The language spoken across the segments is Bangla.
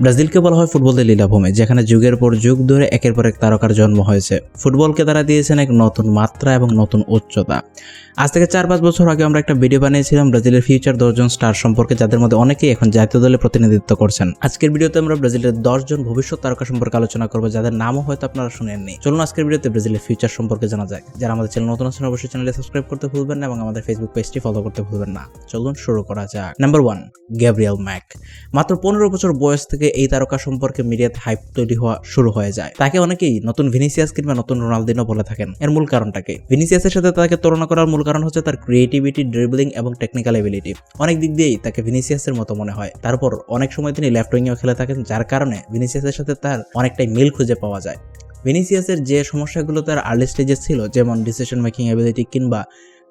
ব্রাজিলকে বলা হয় ফুটবলের লীলাভূমি, যেখানে যুগের পর যুগ ধরে একের পর এক তারকার জন্ম হয়েছে। ফুটবলকে তারা দিয়েছেন এক নতুন মাত্রা এবং নতুন উচ্চতা। আজ থেকে 4-5 বছর আগে আমরা একটা ভিডিও বানিয়েছিলাম ব্রাজিলের ফিউচার 10 জন স্টার সম্পর্কে, যাদের মধ্যে অনেকেই এখন জাতীয় দলে প্রতিনিধিত্ব করছেন। আজকের ভিডিওতে আমরা ব্রাজিলের 10 জন ভবিষ্যৎ তারকা সম্পর্কে আলোচনা করব, যাদের নামও হয়তো আপনারা শুনেননি। চলুন আজকের ভিডিওতে ব্রাজিলের ফিউচার সম্পর্কে জানা যাক। যারা আমাদের চ্যানেল নতুন আছেন অবশ্যই চ্যানেলে সাবস্ক্রাইব করতে ভুলবেন না এবং আমাদের ফেসবুক পেজটি ফলো করতে ভুলবেন না। চলুন শুরু করা যাক। Number 1, Gabriel Mac. মাত্র 15 বছর বয়স থেকে এই তারকা সম্পর্কে মিডিয়াতে হাইপ তৈরি হওয়া শুরু হয়ে যায়। তাকে অনেকেই নতুন ভিনিসিয়াস কিংবা নতুন রোনালদিনো বলে থাকেন। এর মূল কারণটা কি? ভিনিসিয়াসের সাথে তাকে তুলনা করার মূল কারণ হচ্ছে তার ক্রিয়েটিভিটি, ড্রিবলিং এবং টেকনিক্যাল এবিলিটি। অনেক দিক দিয়েই তাকে ভিনিসিয়াসের মতো মনে হয়। তারপর অনেক সময় তিনি লেফট উইংয়েও খেলে থাকেন, যার কারণে ভিনিসিয়াসের সাথে তার অনেকটাই মিল খুঁজে পাওয়া যায়। ভিনিসিয়াসের যে সমস্যাগুলো তার আর্লি স্টেজে ছিল, যেমন ডিসিশন মেকিং এবিলিটি কিংবা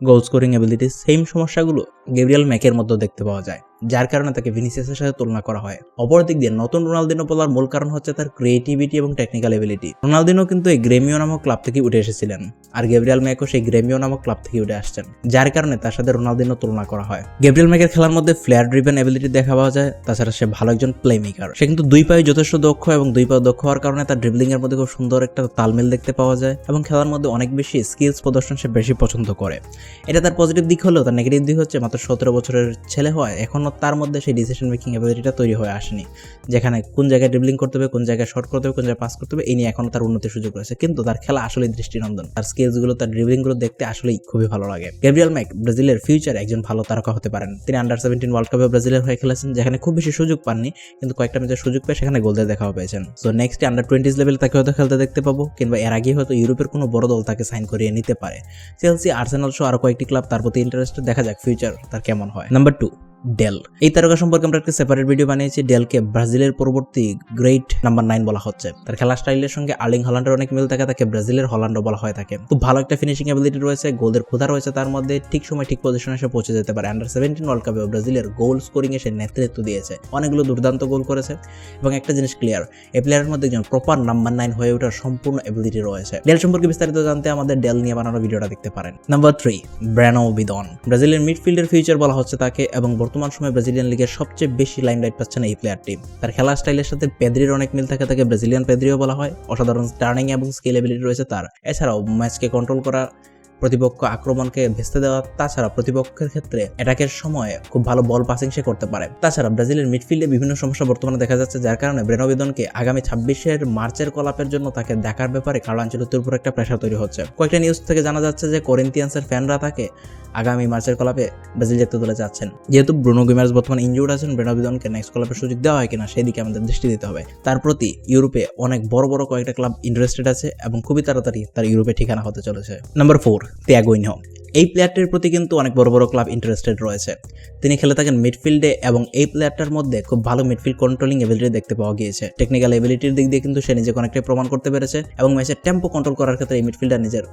গোল স্কোরিং এবিলিটি, সেম সমস্যাগুলো গ্যাব্রিয়েল ম্যাকের মধ্যে দেখতে পাওয়া যায়, যার কারণে তাকে ভিনিসিয়াসের সাথে তুলনা করা হয়। অপর দিক দিয়ে নতুন রোনালদিনো বলার মূল কারণ হচ্ছে তার ক্রিয়েটিভিটি এবং টেকনিক্যাল এবিলিটি। রোনালদিনো কিন্তু এই গ্রেমিও নামক ক্লাব থেকে উঠে এসেছিলেন, আর গ্যাব্রিয়েল ম্যাকও সেই গ্রেমিও নামক ক্লাব থেকে উঠে আসছেন, যার কারণে তার সাথে রোনালদিনো তুলনা করা হয়। গ্যাব্রিয়েল ম্যাকের খেলার মধ্যে ফ্লেয়ার ড্রিভেন এবিলিটি দেখা পাওয়া যায়, তাছাড়া সে ভালো একজন প্লে মেকার। সে কিন্তু দুই পায়ে যথেষ্ট দক্ষ এবং দুই পায়ে দক্ষ হওয়ার কারণে তার ড্রিবলিং এর মধ্যে খুব সুন্দর একটা তালমেল দেখতে পাওয়া যায় এবং খেলার মধ্যে অনেক বেশি স্কিলস প্রদর্শন সে বেশি পছন্দ করে। এটা তার পজিটিভ দিক হলেও তার নেগেটিভ দিক হচ্ছে মাত্র 17 বছরের ছেলে হয় এখনও তার মধ্যে সেই ডিসিশন মেকিং এবিলিটিটা তৈরি হয়ে আসেনি, যেখানে কোন জায়গায় ড্রিবলিং করতে হবে, কোন জায়গায় শর্ট করতে হবে, কোন জায়গায় পাস করতে হবে, এই নিয়ে এখনো তার উন্নতির সুযোগ রয়েছে। কিন্তু তার খেলা আসলেই দৃষ্টিনন্দন। তার স্কিলসগুলো, তার ড্রিবলিংগুলো দেখতে আসলেই খুবই ভালো লাগে। গ্যাব্রিয়েল ম্যাক ব্রাজিলের ফিউচার একজন ভালো তারকা হতে পারেন। তিনি আন্ডার-17 ওয়ার্ল্ড কাপে ব্রাজিলের হয়ে খেলেছেন, যেখানে খুব বেশি সুযোগ পাননি, কিন্তু কয়েকটা ম্যাচে সুযোগ পেয়ে সেখানে গোল দিয়ে দেখাও পেয়েছেন। সো নেক্সট আন্ডার-20s লেভেলে তাকে হয়তো খেলতে দেখতে পাবো, কিংবা এর আগে হয়তো ইউরোপের কোনো বড় দল তাকে সাইন করিয়ে নিতে পারে। চেলসি, আর্সেনাল সহ আরো কয়েকটি ক্লাব তার প্রতি ইন্টারেস্টেড। দেখা যাক ফিউচার তার কেমন হয়। Number 2, Dele. এই তারকা সম্পর্কে আমরা একটা সেপারেট ভিডিও বানিয়েছি। ডেলকে ব্রাজিলের পরবর্তী গ্রেট নাম্বার 9 বলা হচ্ছে। তার খেলার স্টাইলের সঙ্গে আর্লিং হল্যান্ডের অনেক মিল থাকে, তাকে ব্রাজিলের হল্যান্ডও বলা হয় থাকে। খুব ভালো একটা ফিনিশিং এবিলিটি রয়েছে, গোলের ক্ষুধা রয়েছে তার মধ্যে, ঠিক সময় ঠিক পজিশনে এসে পৌঁছে যেতে পারে। আন্ডার-17 ওয়ার্ল্ড কাপে ব্রাজিলের গোল স্কোরিং এ সে নেতৃত্ব দিয়েছে, অনেকগুলো দুর্দান্ত গোল করেছে। এবং একটা জিনিস ক্লিয়ার, এই প্লেয়ারের মধ্যে একজন প্রপার নাম্বার 9 হয়ে ওঠার সম্পূর্ণ এবিলিটি রয়েছে। ডেল সম্পর্কে বিস্তারিত জানতে আমাদের ডেল নিয়ে বানানো ভিডিওটা দেখতে পারেন। Number 3, Breno বিদন। ব্রাজিলের মিডফিল্ডের ফিউচার বলা হচ্ছে তাকে, এবং বর্তমান সময়ে ব্রাজিলিয়ান লিগের সবচেয়ে বেশি লাইমলাইট পাচ্ছেন এই প্লেয়ারটি। তার খেলার স্টাইলের সাথে পেদ্রির অনেক মিল থাকে, তাকে ব্রাজিলিয়ান পেদ্রিও বলা হয়। অসাধারণ টার্নিং এবং স্কিল এবিলিটি রয়েছে তার। এছাড়াও ম্যাচকে কন্ট্রোল করা, প্রতিপক্ষ আক্রমণকে ভেস্তে দেওয়া, তাছাড়া প্রতিপক্ষের ক্ষেত্রে অ্যাটাকের সময় খুব ভালো বল পাসিং সে করতে পারে। তাছাড়া ব্রাজিলের মিডফিল্ডে বিভিন্ন সমস্যা বর্তমানে দেখা যাচ্ছে, যার কারণে ব্রেনো বিদনকে আগামী 26 মার্চের কলাপের জন্য তাকে দেখার ব্যাপারে কার্লো আনচেলত্তির উপর একটা প্রেশার তৈরি হচ্ছে। কয়েকটা নিউজ থেকে জানা যাচ্ছে যে করিন্থিয়ান্সের ফ্যানরা তাকে আগামী মার্চের কলাপে ব্রাজিল জাতীয় দলে যাচ্ছেন। যেহেতু ব্রুনো গিমারেস বর্তমানে ইনজুর্ড আছেন, ব্রেনো বিদনকে নেক্সট কলাপের সুযোগ দেওয়া হয় কিনা সেদিকে আমাদের দৃষ্টি দিতে হবে। তার প্রতি ইউরোপে অনেক বড় বড় কয়েকটা ক্লাব ইন্টারেস্টেড আছে এবং খুবই তাড়াতাড়ি তার ইউরোপে ঠিকানা হতে চলেছে। নাম্বার 4, তিয়াগোইনহো। এই প্লেয়ারটির প্রতি কিন্তু অনেক বড় বড় ক্লাব ইন্টারেস্টেড রয়েছে। তিনি খেলে থাকেন মিডফিল্ডে এবং এই প্লেয়ারটার মধ্যে খুব ভালো মিডফিল্ড কন্ট্রোলিং এবিলিটি দেখতে পাওয়া গিয়েছে। টেকনিক্যাল এবিলিটির দিক দিয়ে কিন্তু সে নিজেকে অনেকটাই প্রমাণ করতে পেরেছে এবং ম্যাচের টেম্পো কন্ট্রোল করার ক্ষেত্রে এই মিডফিল্ডার নিজের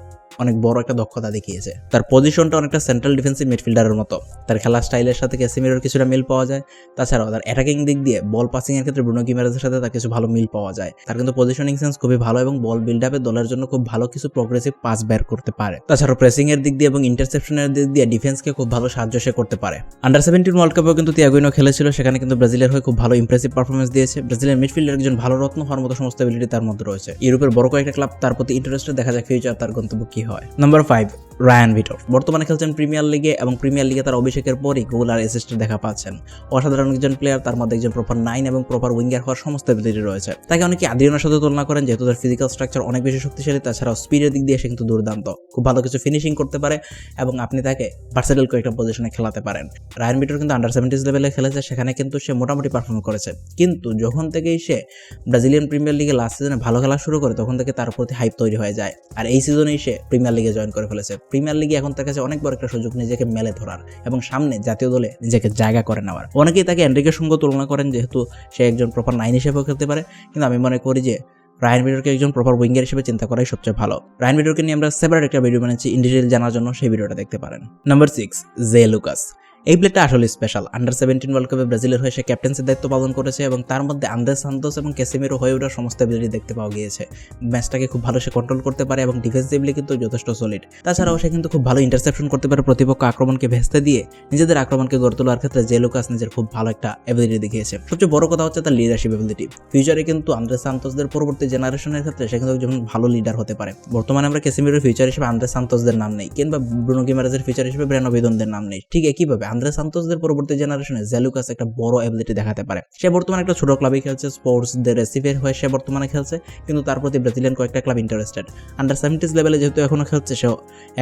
অনেক বড় একটা দক্ষতা দেখিয়েছে। তার পজিশনটা অনেকটা সেন্ট্রাল ডিফেন্সিভ মিডফিল্ডারের মতো। তার খেলার স্টাইলের সাথে ক্যাসিমিরোর কিছুটা মিল পাওয়া যায়। তাছাড়াও তার অ্যাটাকিং দিক দিয়ে বল পাসিং এর ক্ষেত্রে ব্রুনো গিমারেসের সাথে তার কিছু ভালো মিল পাওয়া যায়। তার কিন্তু পজিশনিং সেন্স খুবই ভালো এবং বল বিল্ড আপে দলের জন্য খুব ভালো কিছু প্রোগ্রেসিভ পাস বের করতে পারে। তাছাড়াও প্রেসিং এর দিক দিয়ে এবং ইন্টারসেপশনের দিক দিয়ে ডিফেন্সকে খুব ভালো সাহায্য সে করতে পারে। আন্ডার-17 ওয়ার্ল্ড কাপেও কিন্তু তিয়াগোইনহো খেলেছিল, সেখানে কিন্তু ব্রাজিলের হয়ে খুব ভালো ইমপ্রেসিভ পারফরমেন্স দিয়েছে। ব্রাজিলের মিডফিল্ডের একজন ভালো রত্ন হওয়ার মতো সমস্ত এবিলিটি তার মধ্যে রয়েছে। ইউরোপের বড় কয়েকটা ক্লাব তার প্রতি ইন্টারেস্টেড। দেখা যাক ফিউচার তার গন্তব্য কি হয়। Number 5, Rayan Vitor. বর্তমানে খেলছেন প্রিমিয়ার লিগে এবং প্রিমিয়ার লিগে তার অভিষেকের পরই গোল আর অ্যাসিস্ট দেখা পাচ্ছেন। অসাধারণ একজন প্লেয়ার, তার মধ্যে একজন প্রপার 9 এবং প্রপার উইঙ্গার হওয়ার সমস্ত এবিলিটি রয়েছে। তাকে অনেকে আদ্রিয়ানোর সাথে তুলনা করেন, যেহেতু তার ফিজিক্যাল স্ট্রাকচার অনেক বেশি শক্তিশালী। তাছাড়াও স্পিডের দিক দিয়ে সে কিন্তু দুর্দান্ত, খুব ভালো কিছু ফিনিশিং করতে পারে এবং আপনি তাকে ভার্সেটাইল কয়েকটা পজিশনে খেলাতে পারেন। রায়ান ভিটর কিন্তু আন্ডার-17 লেভেলে খেলেছে, সেখানে কিন্তু সে মোটামুটি পারফর্ম করেছে। কিন্তু যখন থেকেই সে ব্রাজিলিয়ান প্রিমিয়ার লিগে লাস্ট সিজনে ভালো খেলা শুরু করে, তখন থেকে তার প্রতি হাইপ তৈরি হয়ে যায়। আর এই সিজনেই সে প্রিমিয়ার লিগে জয়েন করে ফেলেছে। প্রিমিয়ার লিগে এখন তার কাছে অনেক বড় একটা সুযোগ নিজেকে মেলে ধরার এবং সামনে জাতীয় দলে নিজেকে জায়গা করে নেওয়ার। অনেকেই তাকে এনরিকের সঙ্গে তুলনা করেন, যেহেতু সে একজন প্রপার 9 হিসেবেও খেলতে পারে, কিন্তু আমি মনে করি যে রায়ান ভিটরকে একজন প্রপার উইঙ্গার হিসেবে চিন্তা করাই সবচেয়ে ভালো। রায়ান ভিটরকে নিয়ে আমরা সেপারেট একটা ভিডিও বানাচ্ছি, ইন ডিটেইল জানার জন্য সেই ভিডিওটা দেখতে পারেন। Number 6, J Lucas. এই প্লেয়ারটা আসলে স্পেশাল। আন্ডার 17 ওয়ার্ল্ড কাপে ব্রাজিলের হয়ে সে ক্যাপ্টেন্সির দায়িত্ব পালন করেছে এবং তার মধ্যে আন্দ্রে সান্তোস এবং ক্যাসেমিরো হয়ে ওঠার সমস্ত অ্যাবিলিটি দেখতে পাওয়া গিয়েছে। ম্যাচটাকে খুব ভালো সে কন্ট্রোল করতে পারে এবং ডিফেন্সিভলি কিন্তু যথেষ্ট সলিড। তাছাড়াও সে কিন্তু খুব ভালো ইন্টারসেপশন করতে পারে, প্রতিপক্ষ আক্রমণকে ভেস্তে দিয়ে নিজেদের আক্রমণকে গড়ে তোলার ক্ষেত্রে জে লুকাস নিজের খুব ভালো একটা অ্যাবিলিটি দেখিয়েছে। সবচেয়ে বড় কথা হচ্ছে তার লিডারশিপ অ্যাবিলিটি। ফিউচারে কিন্তু আন্দ্রে সান্তোসদের পরবর্তী জেনারেশনের ক্ষেত্রে সে কিন্তু একজন ভালো লিডার হতে পারে। বর্তমানে আমরা ক্যাসেমিরোর ফিউচার হিসেবে আন্দ্রে সান্তোসদের নাম নেই, কিংবা ব্রুনো গিমারেজের ফিউচার হিসেবে ব্রেনো বিদনদের নাম নেই। ঠিক একইভাবে আন্দ্রে সান্তোসদের পরবর্তী জেনারেশনে জে লুকাস একটা বড় অ্যাবিলিটি দেখাতে পারে। সে বর্তমানে একটা ছোট ক্লাবে খেলছে, স্পোর্টস দে রেসিভের হয়ে সে বর্তমানে খেলছে, কিন্তু তার প্রতি ব্রাজিলিয়ান কয়েকটা ক্লাব ইন্টারেস্টেড। আন্ডার 70s লেভেলে যেহেতু এখনো খেলছে, সে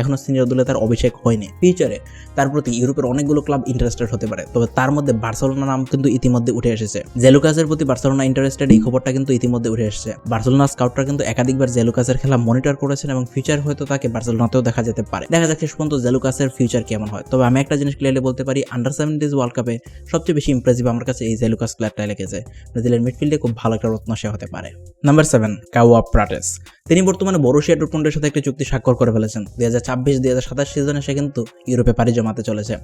এখনো সিনিয়র দলে তার অভিষেক হয়নি। ফিউচারে তার প্রতি ইউরোপের অনেকগুলো ক্লাব ইন্টারেস্টেড হতে পারে, তবে তার মধ্যে বার্সেলোনা নাম কিন্তু ইতিমধ্যে উঠে এসেছে। জে লুকাসের প্রতি বার্সেলোনা ইন্টারেস্টেড, এই খবরটা কিন্তু ইতিমধ্যে উঠে এসেছে। বার্সেলোনা স্কাউটরা কিন্তু একাধিকবার জে লুকাসের খেলা মনিটর করেছেন এবং ফিউচার হয়তো তাকে বার্সেলোনাতেও দেখা যেতে পারে। দেখা যাক শেষ পর্যন্ত জে লুকাসের ফিউচার কেমন হয়। তবে আমি একটা জিনিস ক্লিয়ারলি বলতে পারি, আন্ডার 70s ওয়ার্ল্ড কাপে সবচেয়ে বেশি ইমপ্রেসিভ আমার কাছে এই জে লুকাস প্লেয়ারটা লেগেছে। ব্রাজিলের মিডফিল্ডে খুব ভালো একটা রত্ন সে হতে পারে। নাম্বার 7, কাওয়া প্রাটেস। তিনি বর্তমানে বরুশিয়া ডর্টমুন্ডের সাথে একটি চুক্তি স্বাক্ষর করে ফেলেছেন। 2026-2027 সিজনে সে কিন্তু ইউরোপে পাড়ি জমাতে চলেছে।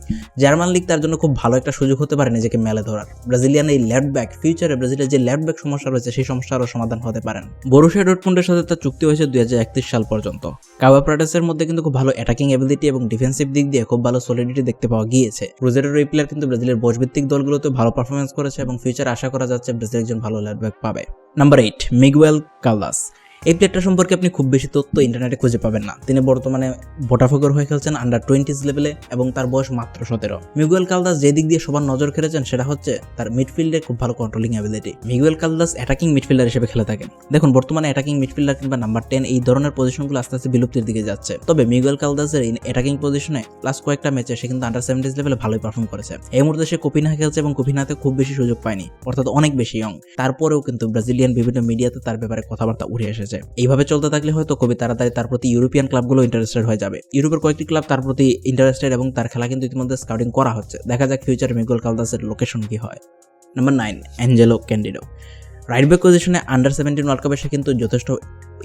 জার্মান লিগ তার জন্য খুব ভালো একটা সুযোগ হতে পারে নিজেকে মেলে ধরার। ব্রাজিলিয়ান এই লেফট ব্যাক ফিউচারে ব্রাজিলের যে লেফট ব্যাক সমস্যা রয়েছে সেই সমস্যারও সমাধান হতে পারেন। বরুশিয়া ডর্টমুন্ডের সাথে তার চুক্তি হয়েছে 2031 সাল পর্যন্ত। কাওয়া প্রাটেসের মধ্যে কিন্তু খুব ভালো অ্যাটাকিং অ্যাবিলিটি এবং ডিফেন্সিভ দিক দিয়ে খুব ভালো সলিডিটি দেখতে পাওয়া গিয়েছে। ক্রুজেরের এই প্লেয়ার কিন্তু ব্রাজিলের বয়সভিত্তিক দলগুলোতে ভালো পারফরমেন্স করেছে এবং ফিউচার আশা করা যাচ্ছে ব্রাজিল একজন ভালো লেফট ব্যাক পাবে। Number 8, Miguel Caldas. এই প্লেয়ারটা সম্পর্কে আপনি খুব বেশি তথ্য ইন্টারনেটে খুঁজে পাবেন না। তিনি বর্তমানে বোটাফোগোর হয়ে খেলছেন আন্ডার 20s লেভেলে এবং তার বয়স মাত্র 17। মিগুয়েল কালদাস যে দিক দিয়ে সবার নজর কেড়েছেন সেটা হচ্ছে তার মিডফিল্ডে খুব ভালো controlling ability. Miguel Caldas attacking midfielder হিসেবে খেলে থাকেন। দেখুন বর্তমানে অ্যাটাকিং মিডফিল্ডার কিংবা নাম্বার 10 এই ধরনের পজিশনগুলো আস্তে আস্তে বিলুপ্তির দিকে যাচ্ছে। তবে মিগুয়েল কালদাসের এই অ্যাটাকিং পজিশনে লাস্ট কয়েকটা ম্যাচে সে কিন্তু আন্ডার 70s লেভেলে ভালোই পারফর্ম করেছে। এই মুহূর্তে সে কোপিনা খেলছে এবং কোপিনাতে খুব বেশি সুযোগ পায়নি, অর্থাৎ অনেক বেশি ইয়ং। তারপরেও কিন্তু ব্রাজিলিয়ান বিভিন্ন মিডিয়াতে তার ব্যাপারে কথাবার্তা উঠে এসেছে। এইভাবে চলতে থাকলে হয়তো খুবই তাড়াতাড়ি তার প্রতি ইউরোপিয়ান ক্লাবগুলো ইন্টারেস্টেড হয়ে যাবে। ইউরোপের কয়েকটি ক্লাব তার প্রতি ইন্টারেস্টেড এবং তার খেলা কিন্তু ইতিমধ্যে স্কাউটিং করা হচ্ছে। দেখা যাক ফিউচারে মিগুয়েল কালদাসের লোকেশন কি হয়। Number 9, Angelo Candido. Right back পজিশনে আন্ডার 17 ওয়ার্ল্ড কাপে সে কিন্তু যথেষ্ট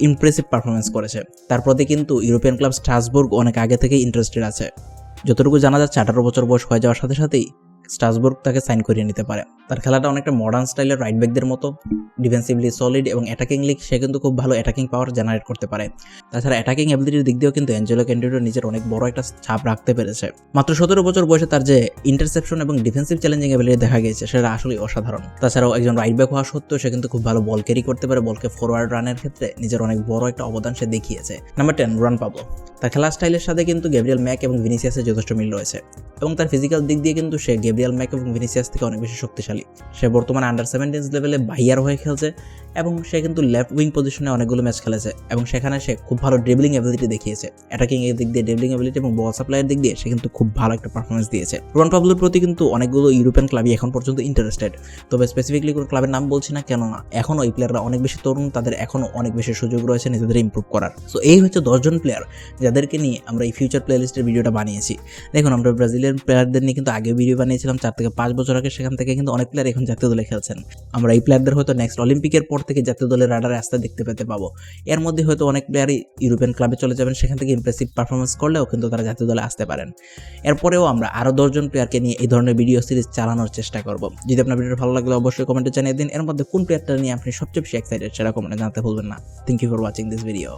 ইমপ্রেসিভ পারফরমেন্স করেছে। তার প্রতি কিন্তু ইউরোপিয়ান ক্লাব স্ট্রাসবুর্গ অনেক আগে থেকেই ইন্টারেস্টেড আছে। যতটুকু জানা যাচ্ছে 18 বছর বয়স হয়ে যাওয়ার সাথে সাথেই স্ট্রাসবুর্গ তাকে সাইন করিয়ে নিতে পারে। তার খেলাটা অনেকটা মডার্ন স্টাইলের রাইট ব্যাকদের মতো, ডিফেন্সিভলি সলিড এবং অ্যাটাকিংলি সে কিন্তু খুব ভালো অ্যাটাকিং পাওয়ার জেনারেট করতে পারে। তাছাড়া অ্যাটাকিং অ্যাবিলিটির দিক দিয়েও কিন্তু অ্যাঞ্জেলো ক্যান্ডিডো নিজের অনেক বড় একটা ছাপ রাখতে পেরেছে। মাত্র 17 বছর বয়সে তার যে ইন্টারসেপশন এবং ডিফেন্সিভ চ্যালেঞ্জিং অ্যাবিলিটি দেখা গিয়েছে সেটা আসলে অসাধারণ। তাছাড়াও একজন রাইট ব্যাক হওয়া সত্ত্বেও সে কিন্তু খুব ভালো বল ক্যারি করতে পারে, বলকে ফরওয়ার্ড রানের ক্ষেত্রে নিজের অনেক বড় একটা অবদান সে দেখিয়েছে। Number 10, রুয়ান Pablo. তার খেলার স্টাইলের সাথে কিন্তু গ্যাব্রিয়েল ম্যাক এবং ভিনিসিয়াসের যথেষ্ট মিল রয়েছে এবং তার ফিজিক্যাল দিক দিয়ে কিন্তু সে গ্যাব্রিয়েল ম্যাক এবং ভিনিসিয়াস থেকে অনেক বেশি শক্তিশালী। সে বর্তমানে আন্ডার 17s লেভেলে বাইয়ার হয়ে খেলছে এবং সে কিন্তু লেফট উইং পজিশনে অনেকগুলো ম্যাচ খেলেছে এবং সেখানে সে খুব ভালো ড্রিবলিং অ্যাবিলিটি দেখিয়েছে। অ্যাটাকিং এর দিক দিয়ে ড্রিবলিং অ্যাবিলিটি এবং বল সাপ্লাইয়ের দিক দিয়ে সে কিন্তু খুব ভালো একটা পারফরমেন্স দিয়েছে। রুয়ান পাবলোর প্রতি কিন্তু অনেকগুলো ইউরোপিয়ান ক্লাবই এখন পর্যন্ত ইন্টারেস্টেড, তবে স্পেসিফিকলি কোনো ক্লাবের নাম বলছি না, কেননা এখনও এই প্লেয়াররা অনেক বেশি তরুণ, তাদের এখনও অনেক বেশি সুযোগ রয়েছে নিজেদের ইমপ্রুভ করার। সো এই হচ্ছে 10 জন প্লেয়ার যাদেরকে নিয়ে আমরা এই ফিউচার প্লেলিস্টের ভিডিওটা বানিয়েছি। দেখুন আমরা ব্রাজিলিয়ান প্লেয়ারদের নিয়ে কিন্তু আগে ভিডিও বানিয়েছিলাম 4 থেকে 5 বছর আগে, সেখান থেকে কিন্তু অনেক প্লেয়ার এখন জাতীয় দলে খেলছেন। আমরা এই প্লেয়ারদের হয়তো নেক্সট অলিম্পিকের পর থেকে জাতীয় দলের রাডারে আসতে দেখতে পেতে পাবো। এর মধ্যে হয়তো অনেক প্লেয়ারই ইউরোপিয়ান ক্লাবে চলে যাবেন, সেখান থেকে ইমপ্রেসিভ পারফরমেন্স করলেও কিন্তু তারা জাতীয় দলে আসতে পারেন। এরপরেও আমরা আরও 10 জন প্লেয়ারকে নিয়ে এই ধরনের ভিডিও সিরিজ চালানোর চেষ্টা করব। যদি আপনার ভিডিওটা ভালো লাগলে অবশ্যই কমেন্টে জানিয়ে দিন। এর মধ্যে কোন প্লেয়ারটা নিয়ে আপনি সবচেয়ে বেশি এক্সাইটেড সেটা কমেন্টে জানাতে ভুলবেন না। Thank you for watching this video.